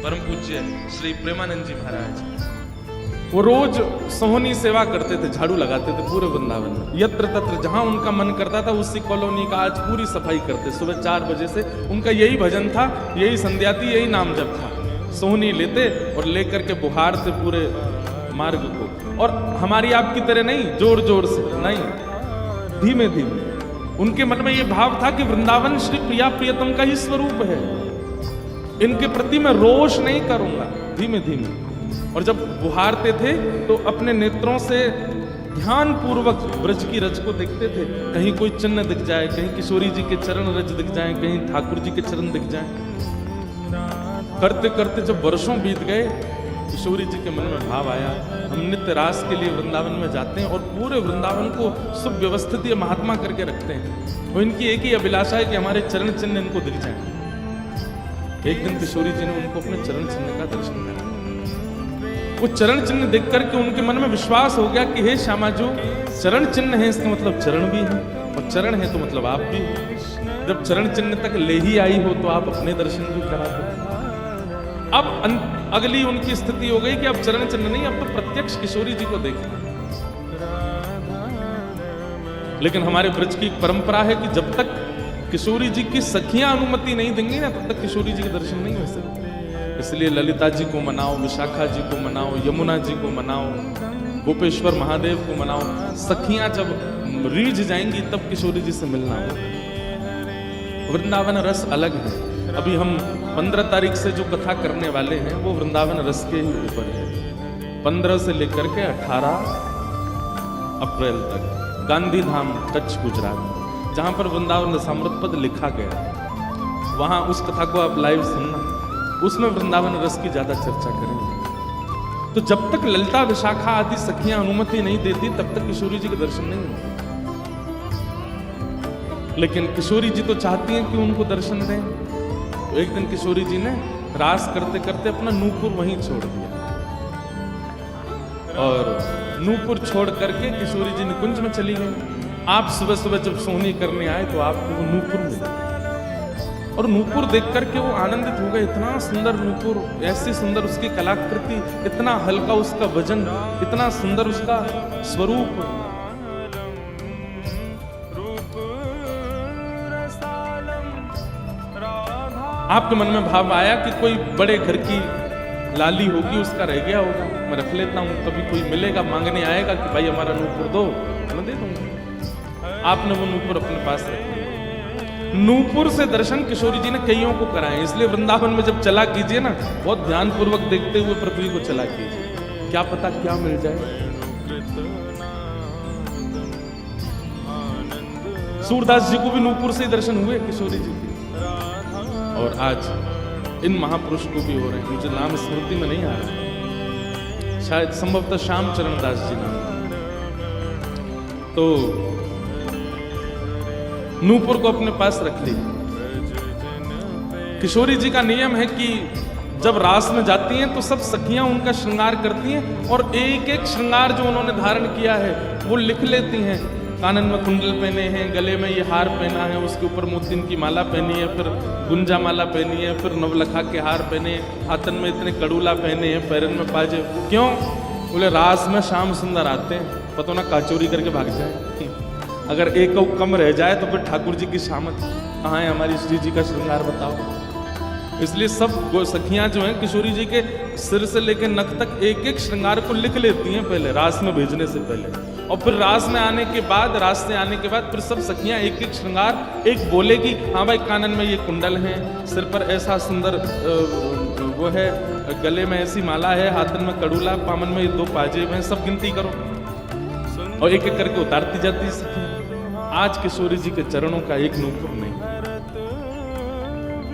परम पूज्य श्री प्रेमानंद जी महाराज, वो रोज सोहनी सेवा करते थे, झाड़ू लगाते थे पूरे वृंदावन में। यत्र तत्र जहां उनका मन करता था उसी कॉलोनी का आज पूरी सफाई करते। सुबह 4 बजे से उनका यही भजन था, यही संध्या थी, यही नाम जप था। सोहनी लेते और लेकर के बुहारते पूरे मार्ग को। और हमारी आपकी तरह नहीं जोर जोर से, नहीं, धीमे धीमे। उनके मन में ये भाव था कि वृंदावन श्री प्रिया प्रियतम का ही स्वरूप है, इनके प्रति मैं रोष नहीं करूंगा, धीमे धीमे। और जब बुहारते थे तो अपने नेत्रों से ध्यान पूर्वक ब्रज की रज को देखते थे। कहीं कोई चिन्ह दिख जाए, कहीं किशोरी जी के चरण रज दिख जाए, कहीं ठाकुर जी के चरण दिख जाए। करते करते जब वर्षों बीत गए, किशोरी जी के मन में भाव आया, हम नित्य रास के लिए वृंदावन में जाते हैं और पूरे वृंदावन को सुव्यवस्थित ये महात्मा करके रखते हैं। और इनकी एक ही अभिलाषा है कि हमारे चरण चिन्ह इनको दिख जाए। एक दिन किशोरी जी ने उनको अपने चरण चिन्ह का दर्शन करा। वो चरण चिन्ह देख करके उनके मन में विश्वास हो गया कि हे श्यामा जो चरण चिन्ह है, इसका मतलब चरण भी है, और चरण है तो मतलब आप भी हो। जब चरण चिन्ह तक ले ही आई हो तो आप अपने दर्शन भी करा दो। अब अगली उनकी स्थिति हो गई कि अब चरण चिन्ह नहीं, अब तो प्रत्यक्ष किशोरी जी को देखना। लेकिन हमारे ब्रज की परंपरा है कि जब तक किशोरी जी की सखियां अनुमति नहीं देंगी ना, तब तक किशोरी जी के दर्शन नहीं हो सकते। इसलिए ललिता जी को मनाओ, विशाखा जी को मनाओ, यमुना जी को मनाओ, गोपेश्वर महादेव को मनाओ। सखियां जब रीझ जाएंगी तब किशोरी जी से मिलना हो। वृंदावन रस अलग है। अभी हम 15 तारीख से जो कथा करने वाले हैं वो वृंदावन रस के ही ऊपर है। 15 से लेकर के 18 अप्रैल तक गांधी धाम कच्छ गुजरात, जहां पर वृंदावन रसामृत पद लिखा गया, वहां उस कथा को आप लाइव सुनना। उसमें वृंदावन रस की ज्यादा चर्चा करेंगे। तो जब तक ललिता विशाखा आदि सखियां अनुमति नहीं देती तब तक किशोरी जी के दर्शन नहीं होते। लेकिन किशोरी जी तो चाहती हैं कि उनको दर्शन दें। तो एक दिन किशोरी जी ने रास करते करते अपना नूपुर वहीं छोड़ दिया, और नूपुर छोड़ करके किशोरी जी निकुंज में चली गई। आप सुबह सुबह जब सोहनी करने आए तो आपको वो नूपुर मिला, और नूपुर देख करके वो आनंदित हो गए। इतना सुंदर नूपुर, ऐसी सुंदर उसकी कलाकृति, इतना हल्का उसका वजन, इतना सुंदर उसका स्वरूप। आपके मन में भाव आया कि कोई बड़े घर की लाली होगी, उसका रह गया होगा, मैं रख लेता हूं, कभी कोई मिलेगा मांगने आएगा कि भाई हमारा नूपुर दो, मैं दे दूंगा। आपने वो नूपुर अपने पास रख लिया। नूपुर से दर्शन किशोरी जी ने कईयों को कराए। इसलिए वृंदावन में जब चला कीजिए ना, बहुत ध्यान पूर्वक देखते हुए पृथ्वी को चला कीजिए, क्या पता क्या मिल जाए। सूरदास जी को भी नूपुर से ही दर्शन हुए किशोरी जी के, और आज इन महापुरुष को भी हो रहे हैं। मुझे नाम स्मृति में नहीं आ रहा, शायद संभवतः श्याम चरण दास जी नाम। तो नूपुर को अपने पास रख ली। किशोरी जी का नियम है कि जब रास में जाती हैं तो सब सखियां उनका श्रृंगार करती हैं, और एक एक श्रृंगार जो उन्होंने धारण किया है वो लिख लेती हैं। कानन में कुंडल पहने हैं, गले में ये हार पहना है, उसके ऊपर मोतिन की माला पहनी है, फिर गुंजा माला पहनी है, फिर नवलखा के हार पहने, हाथन में इतने कड़ूला पहने हैं, पैरन में पाजे। क्यों? बोले रास में श्याम सुंदर आते हैं, पता ना काचोरी करके भाग जाए। अगर एक कम रह जाए तो फिर ठाकुर जी की शामत कहाँ है, हमारी श्री जी का श्रृंगार बताओ। इसलिए सब सखियां जो हैं किशोरी जी के सिर से लेकर नख तक एक एक श्रृंगार को लिख लेती हैं पहले, रास में भेजने से पहले। और फिर रास में आने के बाद, रास से आने के बाद फिर सब सखियां एक एक श्रृंगार एक बोलेगी, हाँ भाई कानन में ये कुंडल है, सिर पर ऐसा सुंदर वो है, गले में ऐसी माला है, हाथन में कड़ूला, पामन में ये 2 पाजेब हैं, सब गिनती करो, और एक एक करके उतारती जाती सखी। आज किशोरी जी के चरणों का एक नूपुर नहीं।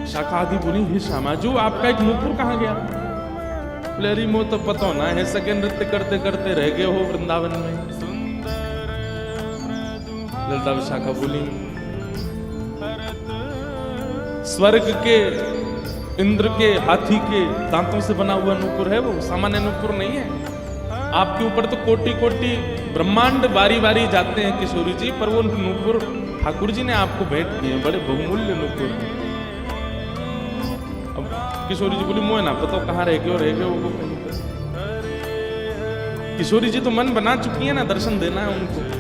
शाखा आदि बोली, हे श्यामाजू आपका एक नूपुर कहाँ गया? बोले मो तो पता ना है, सके नृत्य करते करते रह गए हो वृंदावन में। ललिता विशाखा बोली, स्वर्ग के इंद्र के हाथी के दांतों से बना हुआ नूपुर है, वो सामान्य नूपुर नहीं है। आपके ऊपर तो कोटि कोटि ब्रह्मांड बारी बारी जाते हैं किशोरी जी, पर वो नूपुर ठाकुर जी ने आपको भेंट किए, बड़े बहुमूल्य नूपुर। अब किशोरी जी बोली मोए ना पता कहाँ रह गए वो कहीं पे। किशोरी जी तो मन बना चुकी है ना, दर्शन देना है उनको।